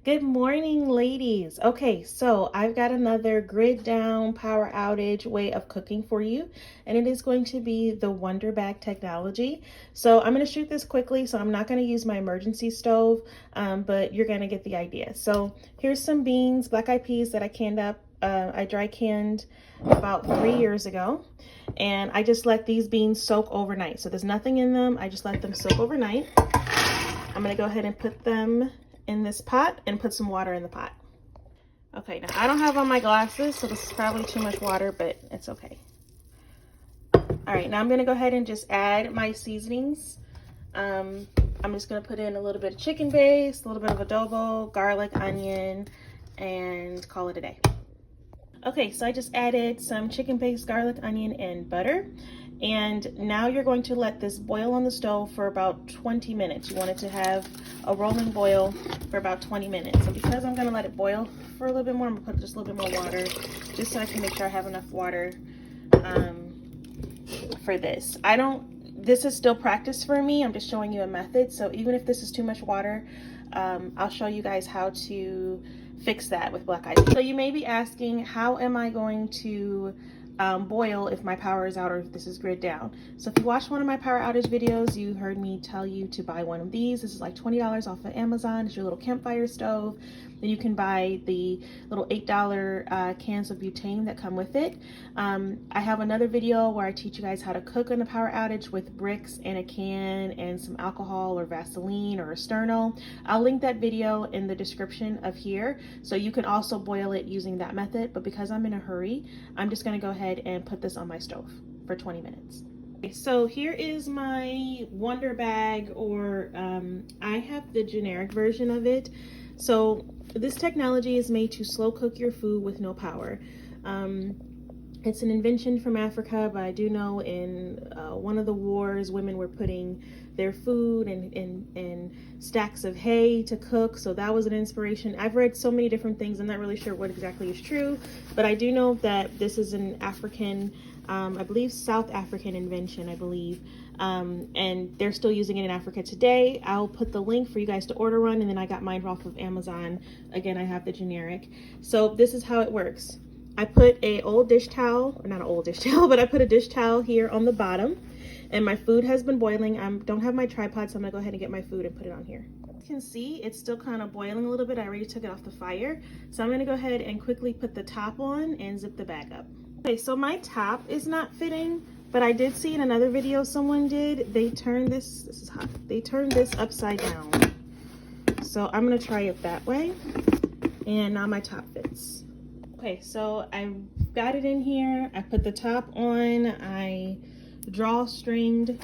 Good morning, ladies. Okay, so I've got another grid down power outage way of cooking for you, and it is going to be the Wonder Bag technology. So I'm going to shoot this quickly, so I'm not going to use my emergency stove, but you're going to get the idea. So here's some beans, black eyed peas that I canned up. I dry canned about 3 years ago, and I just let these beans soak overnight. So there's nothing in them. I just let them soak overnight. I'm going to go ahead and put them in this pot and put some water in the pot. Okay, now I don't have on my glasses, so this is probably too much water, but it's okay. All right, now I'm gonna go ahead and just add my seasonings. I'm just gonna put in a little bit of chicken base, a little bit of adobo, garlic, onion, and call it a day. Okay, so I just added some chicken base, garlic, onion, and butter. And now you're going to let this boil on the stove for about 20 minutes. You want it to have a rolling boil for about 20 minutes. And because I'm gonna let it boil for a little bit more, I'm gonna put just a little bit more water, just so I can make sure I have enough water for this. This is still practice for me. I'm just showing you a method. So even if this is too much water, I'll show you guys how to fix that with black eyed peas. So you may be asking, how am I going to boil if my power is out or if this is grid down? So if you watched one of my power outage videos, you heard me tell you to buy one of these. This is like $20 off of Amazon. It's your little campfire stove. Then you can buy the little $8 cans of butane that come with it. I have another video where I teach you guys how to cook on a power outage with bricks and a can and some alcohol or Vaseline or a Sterno. I'll link that video in the description of here, so you can also boil it using that method. But because I'm in a hurry, I'm just gonna go ahead and put this on my stove for 20 minutes. So here is my Wonder Bag, or I have the generic version of it. So this technology is made to slow cook your food with no power. It's an invention from Africa, but I do know in one of the wars, women were putting their food in stacks of hay to cook. So that was an inspiration. I've read so many different things. I'm not really sure what exactly is true, but I do know that this is an African, I believe South African invention, I believe. And they're still using it in Africa today. I'll put the link for you guys to order one, and then I got mine off of Amazon. Again, I have the generic. So this is how it works. I put a old dish towel, or not an old dish towel, but I put a dish towel here on the bottom, and my food has been boiling. I don't have my tripod, so I'm gonna go ahead and get my food and put it on here. You can see it's still kind of boiling a little bit. I already took it off the fire. So I'm gonna go ahead and quickly put the top on and zip the bag up. Okay, so my top is not fitting, but I did see in another video someone did, they turned this is hot, they turned this upside down. So I'm gonna try it that way, and now my top fits. Okay, so I got it in here. I put the top on. I drawstringed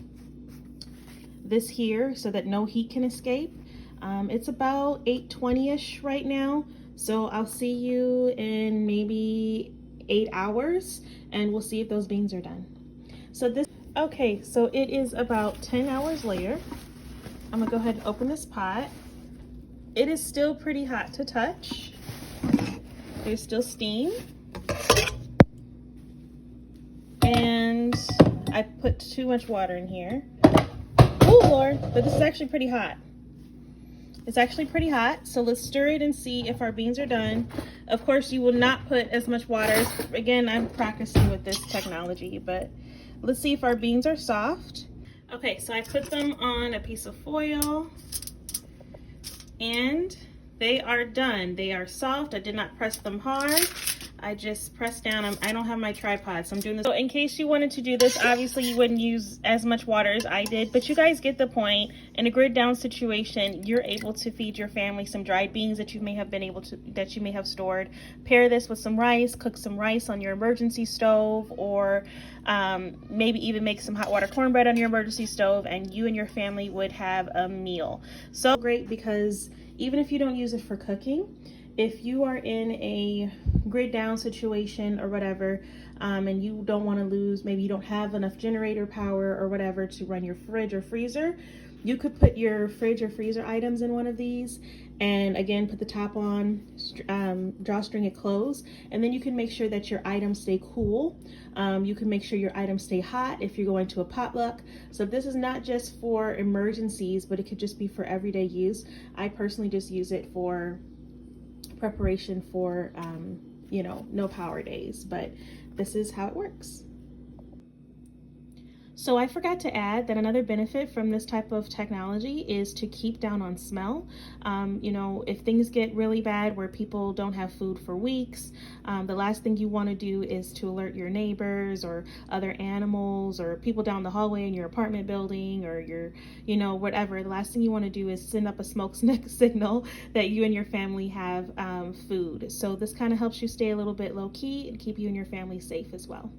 this here so that no heat can escape. It's about 8:20ish right now. So I'll see you in maybe 8 hours, and we'll see if those beans are done. Okay, so it is about 10 hours later. I'm gonna go ahead and open this pot. It is still pretty hot to touch. There's still steam. And I put too much water in here. Oh Lord, but this is actually pretty hot. It's actually pretty hot, so let's stir it and see if our beans are done. Of course, you will not put as much water. Again, I'm practicing with this technology, but let's see if our beans are soft. Okay, so I put them on a piece of foil, and they are done. They are soft. I did not press them hard. I just pressed down. I don't have my tripod, so I'm doing this. So in case you wanted to do this, obviously you wouldn't use as much water as I did, but you guys get the point. In a grid down situation, you're able to feed your family some dried beans that you may have stored. Pair this with some rice, cook some rice on your emergency stove, or maybe even make some hot water cornbread on your emergency stove, and you and your family would have a meal. So great, because even if you don't use it for cooking, if you are in a grid down situation or whatever, and you don't want to lose, maybe you don't have enough generator power or whatever to run your fridge or freezer, you could put your fridge or freezer items in one of these, and again, put the top on, drawstring it closed, and then you can make sure that your items stay cool. You can make sure your items stay hot if you're going to a potluck. So this is not just for emergencies, but it could just be for everyday use. I personally just use it for preparation for, you know, no power days, but this is how it works. So I forgot to add that another benefit from this type of technology is to keep down on smell. You know, if things get really bad where people don't have food for weeks, the last thing you want to do is to alert your neighbors or other animals or people down the hallway in your apartment building or your, you know, whatever. The last thing you want to do is send up a smoke signal that you and your family have food. So this kind of helps you stay a little bit low key and keep you and your family safe as well.